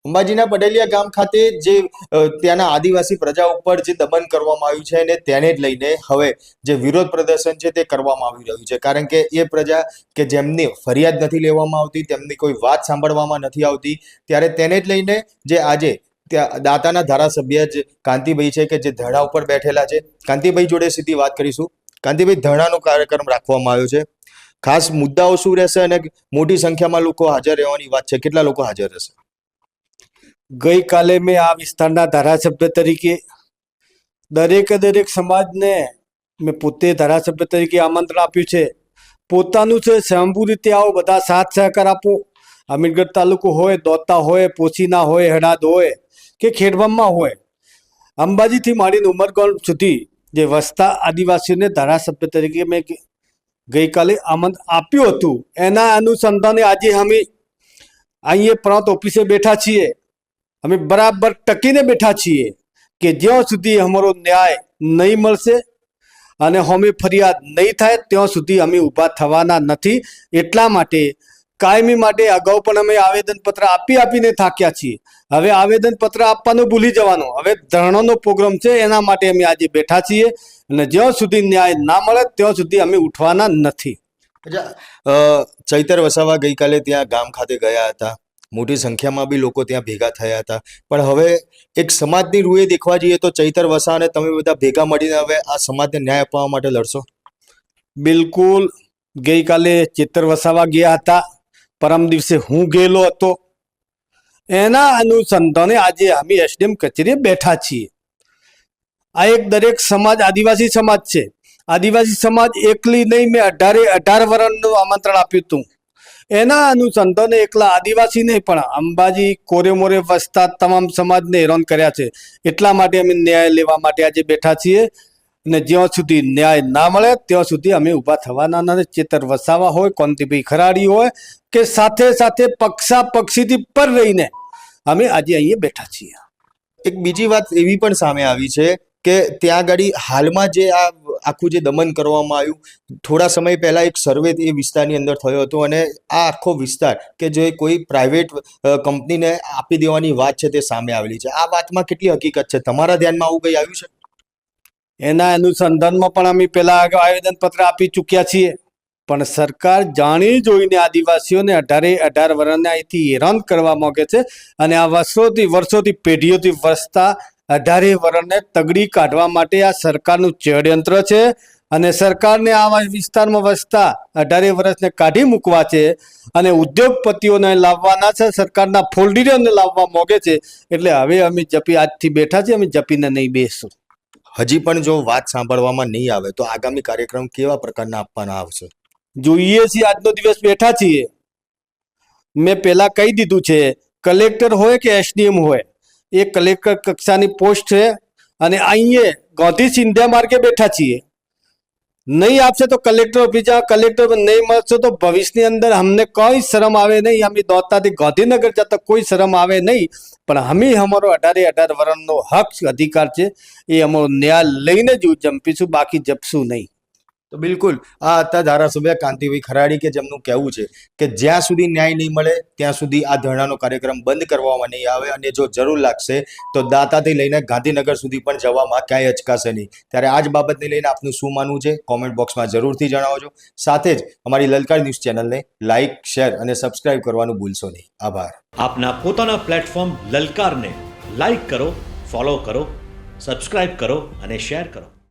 અંબાજીના પટેલિયા ગામ ખાતે જે ત્યાંના આદિવાસી પ્રજા ઉપર જે દમન કરવામાં આવ્યું છે અને તેને જ લઈને હવે જે વિરોધ પ્રદર્શન છે તે કરવામાં આવી રહ્યું છે, કારણ કે એ પ્રજા કે જેમની ફરિયાદ નથી લેવામાં આવતી, તેમની કોઈ વાત સાંભળવામાં નથી આવતી, ત્યારે તેને જ લઈને જે આજે ત્યાં દાંતાના ધારાસભ્ય જ કાંતિભાઈ છે કે જે ધરણા ઉપર બેઠેલા છે. કાંતિભાઈ જોડે સીધી વાત કરીશું. કાંતિભાઈ, ધરણાનો કાર્યક્રમ રાખવામાં આવ્યો છે, ખાસ મુદ્દાઓ શું રહેશે અને મોટી સંખ્યામાં લોકો હાજર રહેવાની વાત છે, કેટલા લોકો હાજર રહેશે? ગઈકાલે મેં આ વિસ્તારના ધારાસભ્ય તરીકે દરેક સમાજને મેં પોતે ધારાસભ્ય તરીકે આમંત્રણ આપ્યું છે. પોતાનું છે સ્વયંભૂ રીતે આવો, બધા સાથ સહકાર આપો. અમીરગઢ તાલુકો હોય, દોતા હોય, પોશીના હોય, હડાદ હોય કે ખેડબ્રહ્મા હોય, અંબાજીથી માંડીને ઉમરગામ સુધી જે વસતા આદિવાસીઓને ધારાસભ્ય તરીકે મેં ગઈકાલે આમંત્રણ આપ્યું હતું. એના અનુસંધાને આજે અમે અહીંયા પ્રાંત ઓફિસે બેઠા છીએ. અમે બરાબર ટકીને બેઠા છીએ કે જ્યાં સુધી અમારો ન્યાય નહીં મળશે અને અમે ફરિયાદ નહીં થાય ત્યાં સુધી અમે ઊભા થવાના નથી. એટલા માટે કાયમી માટે અગાઉ પણ અમે આવેદનપત્ર આપીને થાક્યા છીએ. હવે આવેદનપત્ર આપવાનું ભૂલી જવાનું, હવે ધરણાનો પ્રોગ્રામ છે, એના માટે અમે આજે બેઠા છીએ અને જ્યાં સુધી ન્યાય ના મળે ત્યાં સુધી અમે ઉઠવાના નથી. ચૈતર વસાવા ગઈકાલે ત્યાં ગામ ખાતે ગયા હતા, મોટી સંખ્યામાં બી લોકો ત્યાં ભેગા થયા હતા, પણ હવે એક સમાજની રૂએ દેખવા જઈએ તો ચૈતર વસાવા અને તમે બધા ભેગા મળીને હવે આ સમાજને ન્યાય અપાવવા માટે લડશો? બિલકુલ. ગઈકાલે ચૈતર વસાવા ગયા હતા, પરમ દિવસે હું ગયેલો હતો. એના અનુસંધાને આજે અમે એસડીએમ કચેરીએ બેઠા છીએ. આ એક દરેક સમાજ આદિવાસી સમાજ છે. આદિવાસી સમાજ એકલી નહીં, મેં 18 વર્ષનું આમંત્રણ આપ્યું હતું. એના અનુસંધાને એકલા આદિવાસી નહીં પણ અંબાજી કોરેમોરે વસતા તમામ સમાજને હેરાન કર્યા છે. એટલા માટે અમે ન્યાય લેવા માટે આજે બેઠા છીએ અને જ્યાં સુધી ન્યાય ના મળે ત્યાં સુધી અમે ઊભા થવાના નથી. ચેતર વસાવા હોય, કાંતિભાઈ ખરાડી હોય કે સાથે સાથે પક્ષીથી પર રહીને અમે આજે અહીંયા બેઠા છીએ. એક બીજી વાત એવી પણ સામે આવી છે કે ત્યાં આગળ હાલમાં જે આ આખું જે દમન કરવામાં આવ્યું, થોડા સમય પહેલા એક સર્વે એ વિસ્તારની અંદર થયો હતો અને આ આખો વિસ્તાર કે જે કોઈ પ્રાઇવેટ કંપનીને આપી દેવાની વાત છે તે સામે આવેલી છે. આ વાતમાં કેટલી હકીકત છે? તમારા ધ્યાનમાં આવું કંઈ આવ્યું છે? એના અનુસંધાનમાં પણ અમે પહેલા આવેદનપત્ર આપી ચૂક્યા છીએ, પણ સરકાર જાણી જોઈને આદિવાસીઓને 18 વર્ષને અહીંથી હેરાન કરવા માંગે છે અને આ વર્ષોથી પેઢીઓથી વસતા 18 વર્ષને તગડી કાઢવા માટે આ સરકારનું ષડયંત્ર છે અને સરકારને આ વિસ્તારમાં વસતા 18 વર્ષને કાઢી મૂકવા છે અને ઉદ્યોગપતિઓને લાવવાના છે, સરકારના ફોલ્ડીઓને લાવવા માંગે છે. એટલે હવે અમે આજથી બેઠા છીએ, અમે જપીને નહીં બેસશું. હજી પણ જો વાત સાંભળવામાં નહીં આવે તો આગામી કાર્યક્રમ કેવા પ્રકારના આપવાના આવશે? જોઈએ છીએ. આજનો દિવસ બેઠા છીએ. મેં પહેલા કહી દીધું છે, કલેક્ટર હોય કે એસડીએમ હોય, એ કલેક્ટર કક્ષાની પોસ્ટ છે અને અહીંયા ગાંધી સિંધિયા માર્ગે બેઠા છીએ. નહીં આપશે તો કલેક્ટર ઓફિસ, કલેક્ટર નહીં મળશે તો ભવિષ્યની અંદર અમને કોઈ શરમ આવે નહીં. અમે દોતાથી ગાંધીનગર જતા કોઈ શરમ આવે નહીં, પણ અમે અમારો 18 વર્ષનો હક અધિકાર છે એ અમારો ન્યાય લઈને જ જંપીશું, બાકી જપશું નહીં. તો બિલકુલ આ હતા ધારાસભ્ય કાંતિભાઈ ખરાડી કે જેમનું કહેવું છે કે જ્યાં સુધી ન્યાય નહીં મળે ત્યાં સુધી આ ધરણાનો કાર્યક્રમ બંધ કરવામાં નહીં આવે અને જો જરૂર લાગશે તો દાંતાથી લઈને ગાંધીનગર સુધી પણ જવામાં ક્યાંય અચકાશે નહીં. ત્યારે આ જ બાબતને લઈને આપનું શું માનવું છે કોમેન્ટ બોક્સમાં જરૂરથી જણાવજો. સાથે જ અમારી લલકાર ન્યૂઝ ચેનલને લાઇક, શેર અને સબસ્ક્રાઇબ કરવાનું ભૂલશો નહીં. આભાર. આપના પોતાના પ્લેટફોર્મ લલકારને લાઇક કરો, ફોલો કરો, સબસ્ક્રાઇબ કરો અને શેર કરો.